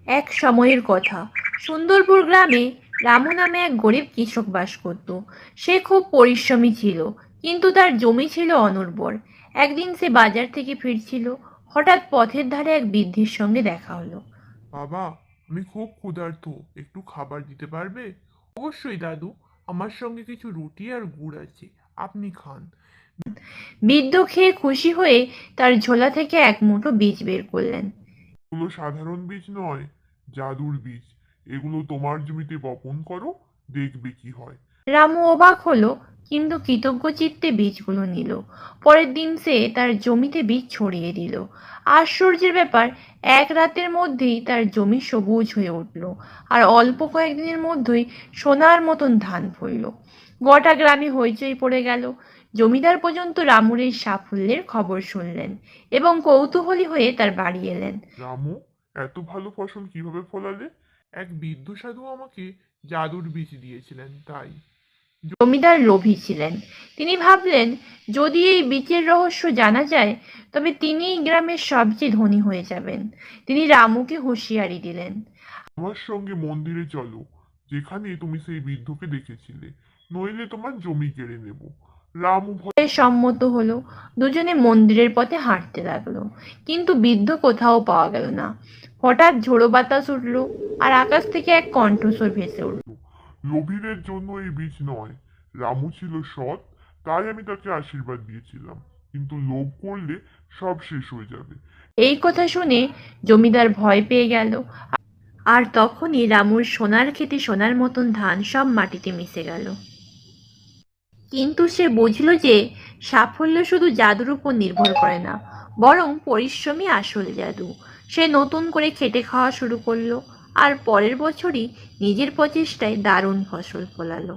এক সময়ের কথা, সুন্দরপুর গ্রামে রামু নামে এক গরিব কৃষক বাস করত। সে খুব পরিশ্রমী ছিল, কিন্তু তার জমি ছিল অনুর্বর। একদিন সে বাজার থেকে ফিরছিল, হঠাৎ পথের ধারে এক বৃদ্ধের সঙ্গে দেখা হলো। বাবা, আমি খুব ক্ষুধার্ত, একটু খাবার দিতে পারবে? অবশ্যই দাদু, আমার সঙ্গে কিছু রুটি আর গুড় আছে, আপনি খান। বৃদ্ধ খেয়ে খুশি হয়ে তার ঝোলা থেকে এক মুঠো বীজ বের করলেন। এগুলো সাধারণ বীজ নয়, জাদুর বীজ। এগুলো তোমার জমিতে বপন করো, দেখবে কি হয়। রামু অবাক হলো, কিন্তু কৃতজ্ঞ চিত্তে বীজগুলো নিল। পরের দিন সে তার জমিতে বীজ ছড়িয়ে দিল। আশ্চর্যের ব্যাপার, এক রাতের মধ্যেই তার জমি সবুজ হয়ে উঠল, আর অল্প কয়েকদিনের মধ্যেই সোনার মতন ধান ফলল। গোটা গ্রামে হইচই পড়ে গেল। জমিদার পর্যন্ত রামুর এই সাফল্যের খবর শুনলেন এবং কৌতূহলী হয়ে তার বাড়ি এলেন। রামু, এত ভালো ফসল কিভাবে ফলালে? এক বৃদ্ধ সাধু আমাকে জাদুর বীজ দিয়েছিলেন, তাই। জমিদার লোভী ছিলেন। তিনি ভাবলেন, যদি এই বীজের রহস্য জানা যায়, তবে তিনিই গ্রামের সবচেয়ে ধনী হয়ে যাবেন। তিনি রামুকে হুঁশিয়ারি দিলেন। আমার সঙ্গে মন্দিরে চলো, যেখানে তুমি সেই বৃদ্ধকে দেখেছিলে, নইলে তোমার জমি কেড়ে নেব। রামু সে সম্মত হলো। দুজনে মন্দিরের পথে হাঁটতে লাগলো, কিন্তু বৃদ্ধ কোথাও পাওয়া গেল না। হঠাৎ ঝোড়ো বাতাস উঠল, আর আকাশ থেকে এক কণ্ঠস্বর ভেসে উঠল। লোভীদের জন্য এই বীজ নয়। রামু ছিল সৎ, তাই আমি তাকে আশীর্বাদ দিয়েছিলাম, কিন্তু লোভ করলে সব শেষ হয়ে যাবে। এই কথা শুনে জমিদার ভয় পেয়ে গেল, আর তখনই রামুর সোনার খেতে সোনার মতন ধান সব মাটিতে মিশে গেল। কিন্তু সে বুঝল যে সাফল্য শুধু জাদুর উপর নির্ভর করে না, বরং পরিশ্রমই আসল জাদু। সে নতুন করে খেটে খাওয়া শুরু করলো, আর পরের বছরই নিজের প্রচেষ্টায় দারুণ ফসল ফলালো।